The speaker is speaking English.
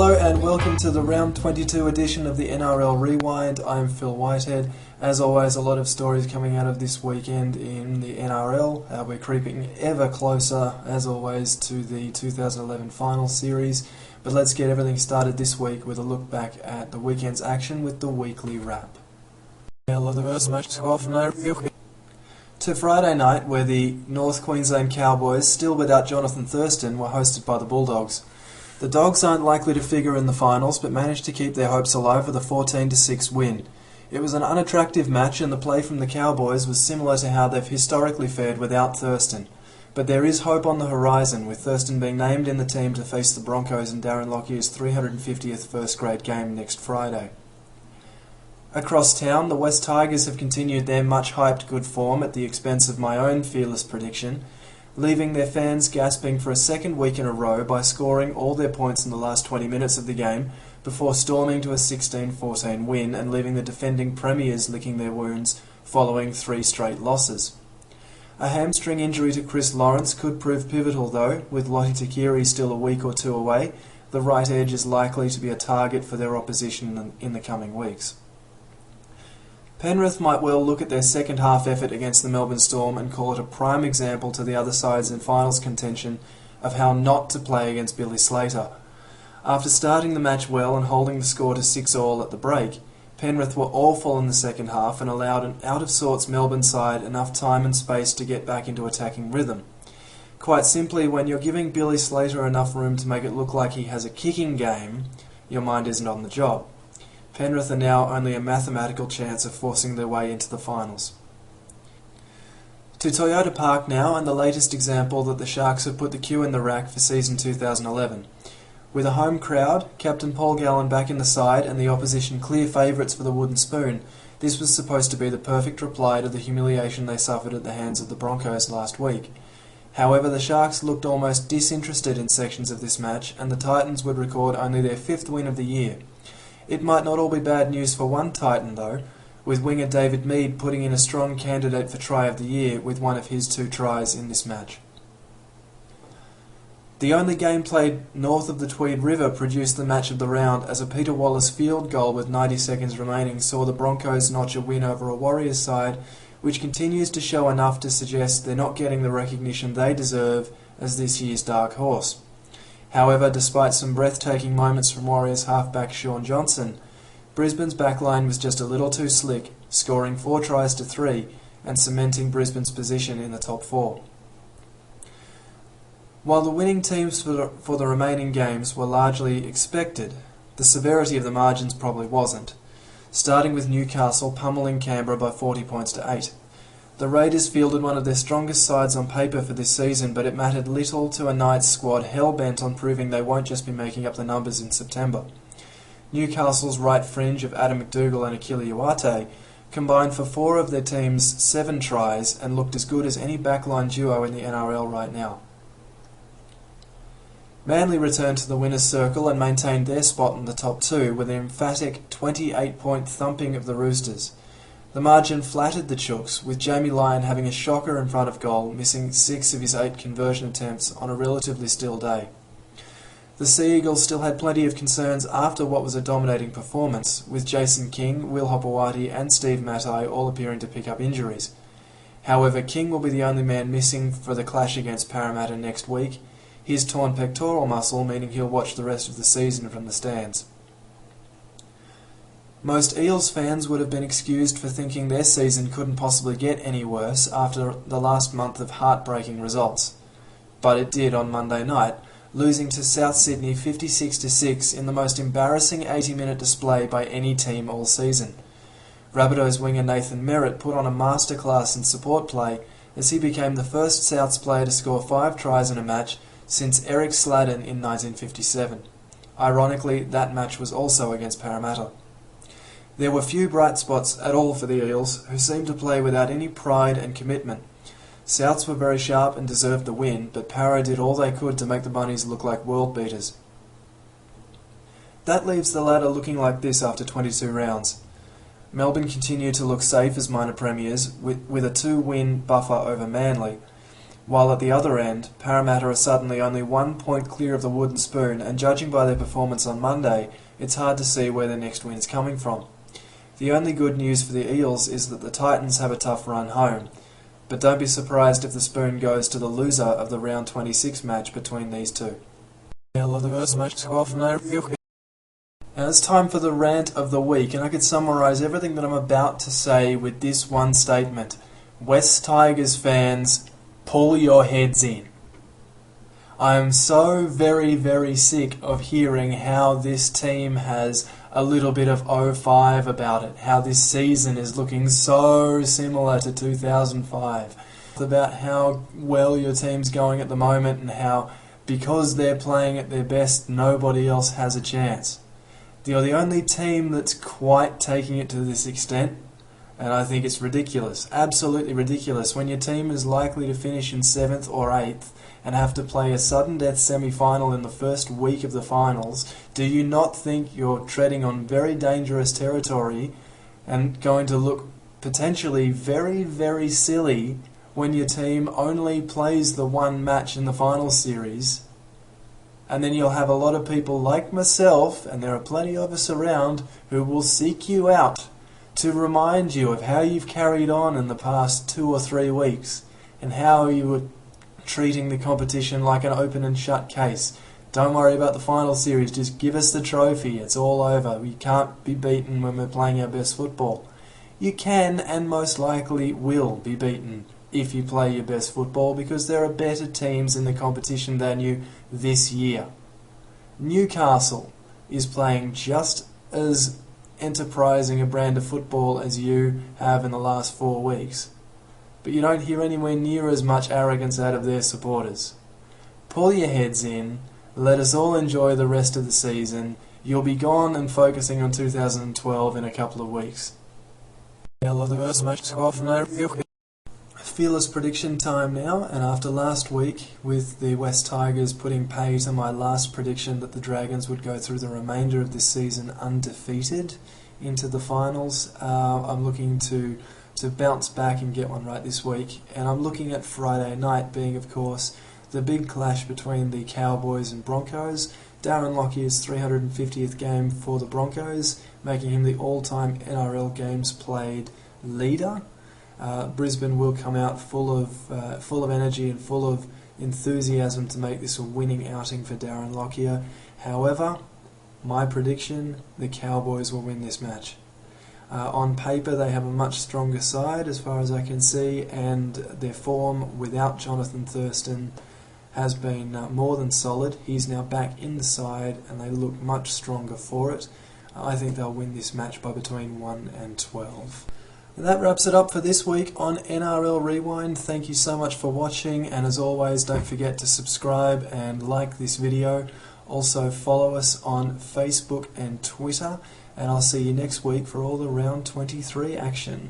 Hello and welcome to the Round 22 edition of the NRL Rewind. I'm Phil Whitehead. As always, a lot of stories coming out of this weekend in the NRL. We're creeping ever closer, as always, to the 2011 final series. But let's get everything started this week with a look back at the weekend's action with the weekly wrap. To Friday night, where the North Queensland Cowboys, still without Jonathan Thurston, were hosted by the Bulldogs. The Dogs aren't likely to figure in the finals, but managed to keep their hopes alive with a 14-6 win. It was an unattractive match, and the play from the Cowboys was similar to how they've historically fared without Thurston. But there is hope on the horizon, with Thurston being named in the team to face the Broncos in Darren Lockyer's 350th first-grade game next Friday. Across town, the West Tigers have continued their much-hyped good form at the expense of my own fearless prediction, leaving their fans gasping for a second week in a row by scoring all their points in the last 20 minutes of the game before storming to a 16-14 win and leaving the defending premiers licking their wounds following 3 straight losses. A hamstring injury to Chris Lawrence could prove pivotal though, with Lottie Takiri still a week or two away. The right edge is likely to be a target for their opposition in the coming weeks. Penrith might well look at their second half effort against the Melbourne Storm and call it a prime example to the other sides in finals contention of how not to play against Billy Slater. After starting the match well and holding the score to 6-all at the break, Penrith were awful in the second half and allowed an out-of-sorts Melbourne side enough time and space to get back into attacking rhythm. Quite simply, when you're giving Billy Slater enough room to make it look like he has a kicking game, your mind isn't on the job. Penrith are now only a mathematical chance of forcing their way into the finals. To Toyota Park now, and the latest example that the Sharks have put the cue in the rack for season 2011. With a home crowd, Captain Paul Gallen back in the side, and the opposition clear favourites for the wooden spoon, this was supposed to be the perfect reply to the humiliation they suffered at the hands of the Broncos last week. However, the Sharks looked almost disinterested in sections of this match, and the Titans would record only their 5th win of the year. It might not all be bad news for one Titan though, with winger David Mead putting in a strong candidate for try of the year with one of his 2 tries in this match. The only game played north of the Tweed River produced the match of the round, as a Peter Wallace field goal with 90 seconds remaining saw the Broncos notch a win over a Warriors side which continues to show enough to suggest they're not getting the recognition they deserve as this year's dark horse. However, despite some breathtaking moments from Warriors halfback Shaun Johnson, Brisbane's backline was just a little too slick, scoring 4 tries to 3 and cementing Brisbane's position in the top 4. While the winning teams for the remaining games were largely expected, the severity of the margins probably wasn't, starting with Newcastle pummelling Canberra by 40 points to 8. The Raiders fielded one of their strongest sides on paper for this season, but it mattered little to a Knights squad hell-bent on proving they won't just be making up the numbers in September. Newcastle's right fringe of Adam McDougall and Akili Uate combined for 4 of their team's 7 tries and looked as good as any backline duo in the NRL right now. Manly returned to the winner's circle and maintained their spot in the top 2 with an emphatic 28-point thumping of the Roosters. The margin flattered the Chooks, with Jamie Lyon having a shocker in front of goal, missing 6 of his 8 conversion attempts on a relatively still day. The Sea Eagles still had plenty of concerns after what was a dominating performance, with Jason King, Will Hopewadi and Steve Matai all appearing to pick up injuries. However, King will be the only man missing for the clash against Parramatta next week, his torn pectoral muscle meaning he'll watch the rest of the season from the stands. Most Eels fans would have been excused for thinking their season couldn't possibly get any worse after the last month of heartbreaking results. But it did on Monday night, losing to South Sydney 56-6 in the most embarrassing 80-minute display by any team all season. Rabbitohs winger Nathan Merritt put on a masterclass in support play as he became the first Souths player to score 5 tries in a match since Eric Sladden in 1957. Ironically, that match was also against Parramatta. There were few bright spots at all for the Eels, who seemed to play without any pride and commitment. Souths were very sharp and deserved the win, but Para did all they could to make the Bunnies look like world beaters. That leaves the ladder looking like this after 22 rounds. Melbourne continue to look safe as minor premiers, with a 2-win buffer over Manly. while at the other end, Parramatta are suddenly only 1 point clear of the wooden spoon, and judging by their performance on Monday, it's hard to see where their next win's coming from. The only good news for the Eels is that the Titans have a tough run home, but don't be surprised if the spoon goes to the loser of the round 26 match between these two. Now it's time for the rant of the week, and I could summarise everything that I'm about to say with this one statement. West Tigers fans, pull your heads in. I am so very, very sick of hearing how this team has a little bit of 05 about it, how this season is looking so similar to 2005, about how well your team's going at the moment and how because they're playing at their best, nobody else has a chance. You're the only team that's quite taking it to this extent, and I think it's ridiculous, absolutely ridiculous, when your team is likely to finish in 7th or 8th and have to play a sudden death semi-final in the first week of the finals. Do you not think you're treading on very dangerous territory and going to look potentially very, very silly when your team only plays the one match in the final series? And then you'll have a lot of people like myself, and there are plenty of us around, who will seek you out to remind you of how you've carried on in the past 2 or 3 weeks and how you were treating the competition like an open and shut case. Don't worry about the final series, just give us the trophy, it's all over. We can't be beaten when we're playing our best football. You can and most likely will be beaten if you play your best football, because there are better teams in the competition than you this year. Newcastle is playing just as enterprising a brand of football as you have in the last 4 weeks, but you don't hear anywhere near as much arrogance out of their supporters. Pull your heads in, let us all enjoy the rest of the season. You'll be gone and focusing on 2012 in a couple of weeks. Fearless prediction time now, and after last week with the West Tigers putting pay to my last prediction that the Dragons would go through the remainder of this season undefeated into the finals, I'm looking to bounce back and get one right this week, and I'm looking at Friday night being, of course, the big clash between the Cowboys and Broncos. Darren Lockyer's 350th game for the Broncos, making him the all-time NRL games played leader. Brisbane will come out full of energy and full of enthusiasm to make this a winning outing for Darren Lockyer. However, my prediction, the Cowboys will win this match. On paper, they have a much stronger side as far as I can see, and their form without Jonathan Thurston has been more than solid. He's now back in the side and they look much stronger for it. I think they'll win this match by between 1 and 12. And that wraps it up for this week on NRL Rewind. Thank you so much for watching, and as always, don't forget to subscribe and like this video. Also follow us on Facebook and Twitter, and I'll see you next week for all the round 23 action.